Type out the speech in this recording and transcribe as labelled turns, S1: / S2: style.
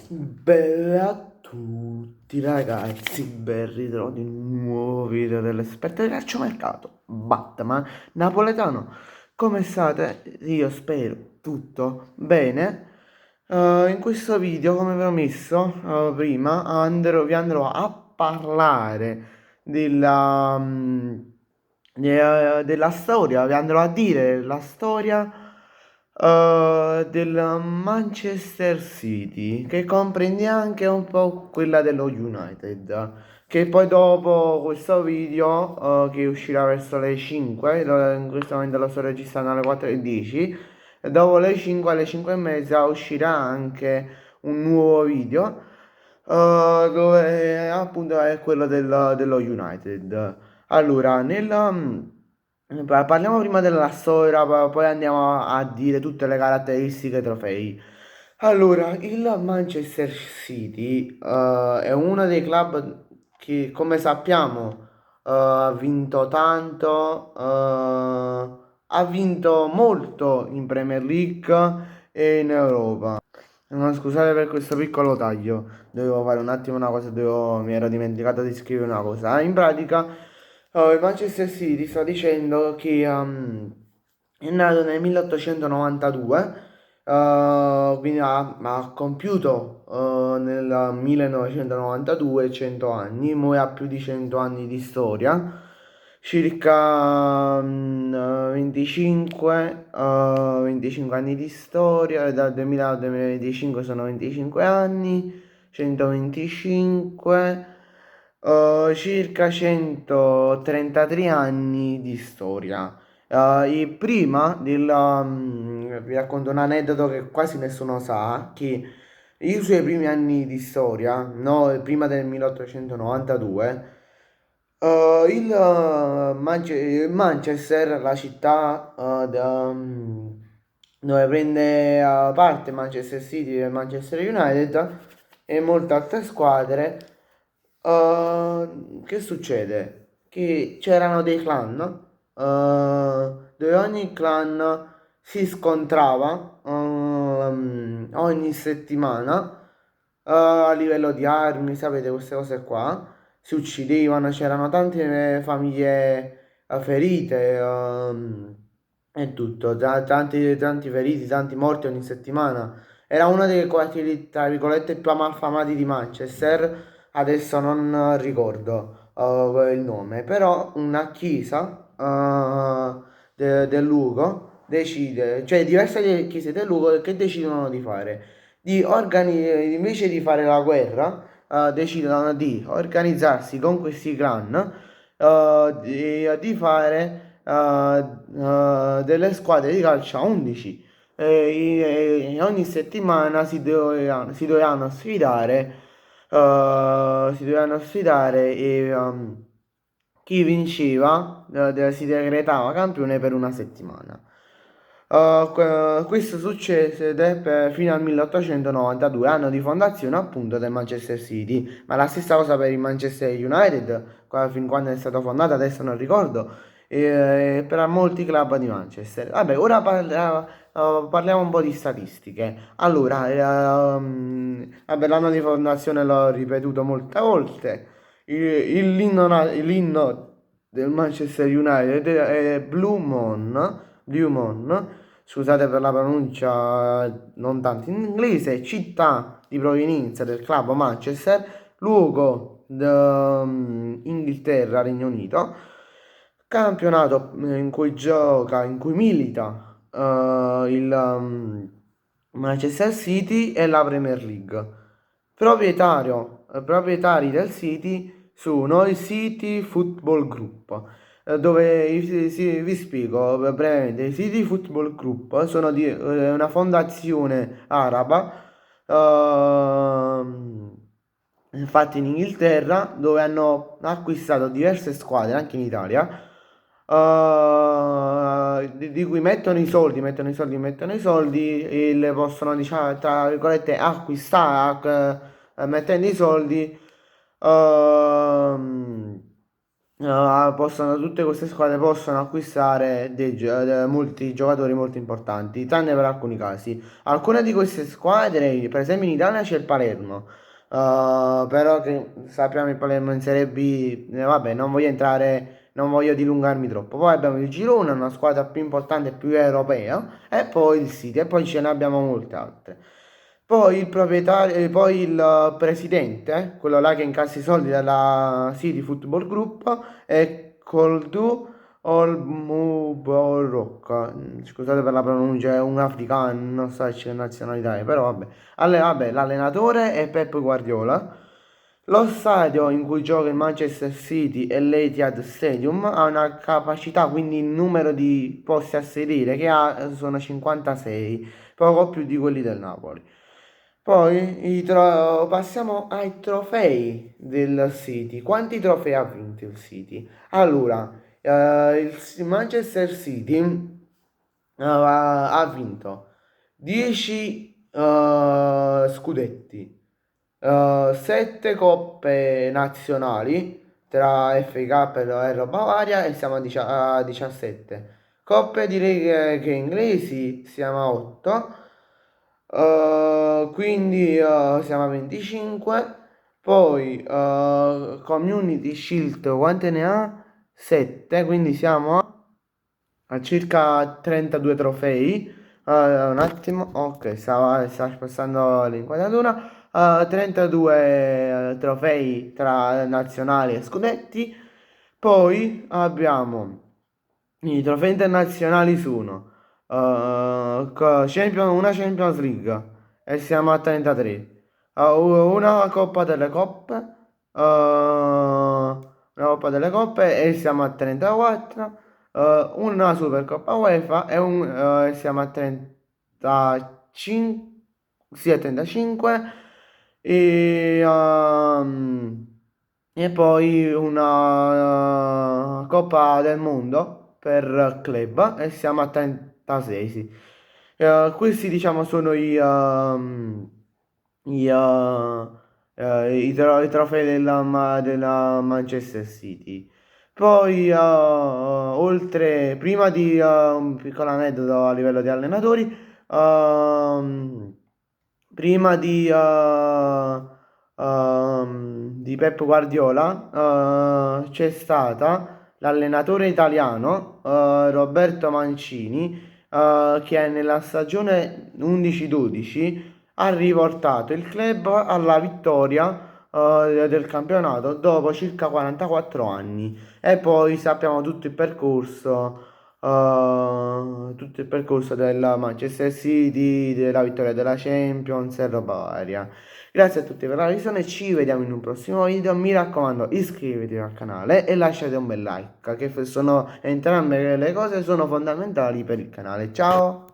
S1: Bella a tutti ragazzi, ben ritrovati in un nuovo video dell'esperto di calciomercato Batman napoletano. Come state? Io spero tutto bene. In questo video, come promesso prima, vi andrò a parlare della storia, vi andrò a dire la storia del Manchester City, che comprende anche un po' quella dello United, che poi dopo questo video, che uscirà verso le 5, in questo momento lo sto registrando alle 4:10, e dopo le 5, alle 5 e mezza uscirà anche un nuovo video, dove appunto è quello dello United. Allora, parliamo prima della storia, poi andiamo a dire tutte le caratteristiche trofei. Allora, il Manchester City è uno dei club che, come sappiamo, ha vinto tanto, ha vinto molto in Premier League e in Europa. No, scusate per questo piccolo taglio, dovevo fare un attimo una cosa, mi ero dimenticato di scrivere una cosa. In pratica, il Manchester City sta dicendo che è nato nel 1892, quindi ha compiuto nel 1992 100 anni, ora ha più di 100 anni di storia, circa 25 anni di storia, dal 2000 al 2025 sono 25 anni, 125, circa 133 anni di storia. E vi racconto un aneddoto che quasi nessuno sa, che i suoi primi anni di storia, no, prima del 1892, Manchester, la città dove prende parte Manchester City e Manchester United e molte altre squadre, che succede? Che c'erano dei clan, dove ogni clan si scontrava ogni settimana, a livello di armi, sapete, queste cose qua. Si uccidevano, c'erano tante famiglie ferite, e tutto, tanti feriti, tanti morti ogni settimana. Era uno dei quartieri, tra virgolette, più malfamati di Manchester. Adesso non ricordo il nome, però una chiesa del Lugo decide, cioè diverse chiese del Lugo che decidono di fare, invece di fare la guerra, decidono di organizzarsi con questi clan, di fare delle squadre di calcio a 11. E ogni settimana si dovevano sfidare, e chi vinceva si decretava campione per una settimana. Questo successe fino al 1892, anno di fondazione appunto del Manchester City, ma la stessa cosa per il Manchester United, fin quando è stato fondato, adesso non ricordo, e per molti club di Manchester. Vabbè, ora parliamo un po' di statistiche. Allora, vabbè, l'anno di fondazione l'ho ripetuto molte volte. L'inno del Manchester United è Blue Moon, scusate per la pronuncia non tanto in inglese, città di provenienza del club Manchester, luogo d'Inghilterra, Regno Unito, campionato in cui milita Manchester City e la Premier League. Proprietari del City sono il City Football Group, dove vi spiego brevemente. Il City Football Group è una fondazione araba, fatta in Inghilterra, dove hanno acquistato diverse squadre anche in Italia, di cui mettono i soldi e le possono, diciamo, tra virgolette, acquistare, mettendo i soldi, ehm, tutte queste squadre possono acquistare molti giocatori molto importanti, tranne per alcuni casi. Alcune di queste squadre, per esempio in Italia c'è il Palermo, però che sappiamo il Palermo in Serie B, vabbè, non voglio entrare, non voglio dilungarmi troppo. Poi abbiamo il Girona, una squadra più importante e più europea, e poi il City, e poi ce ne abbiamo molte altre. Poi il proprietario, poi il presidente, quello là che incassa i soldi dalla City Football Group, è Koldu Olmuborok. Scusate per la pronuncia, è un africano, non so se c'è nazionalità, però vabbè. Vabbè, l'allenatore è Pep Guardiola. Lo stadio in cui gioca il Manchester City è l'Etihad Stadium, ha una capacità, quindi il numero di posti a sedere che ha sono 56, poco più di quelli del Napoli. Poi passiamo ai trofei del City. Quanti trofei ha vinto il City? Allora, il Manchester City ha vinto 10 scudetti, 7 coppe nazionali tra FA Cup e roba varia e siamo a 17. Coppe direi che inglesi siamo a 8. Quindi siamo a 25. Poi Community Shield quante ne ha? 7, quindi siamo a circa 32 trofei. Un attimo, ok, sta passando l'inquadratura. 32 trofei tra nazionali e scudetti. Poi abbiamo i trofei internazionali sono una Champions League e siamo a 33. Una Coppa delle Coppe, una Coppa delle Coppe e siamo a 34. Una Supercoppa UEFA e siamo a 35, sì, a 35 e, e poi una Coppa del Mondo per club e siamo a 36, sì. Questi diciamo sono i, i trofei della Manchester City. Poi, prima di un piccolo aneddoto a livello di allenatori, prima di Pep Guardiola, c'è stata l'allenatore italiano, Roberto Mancini, che nella stagione 11-12 ha riportato il club alla vittoria del campionato dopo circa 44 anni. E poi sappiamo tutto il percorso della Manchester City, della vittoria della Champions e roba varia. Grazie a tutti per la visione, ci vediamo in un prossimo video. Mi raccomando, iscrivetevi al canale e lasciate un bel like, che sono entrambe le cose sono fondamentali per il canale. Ciao!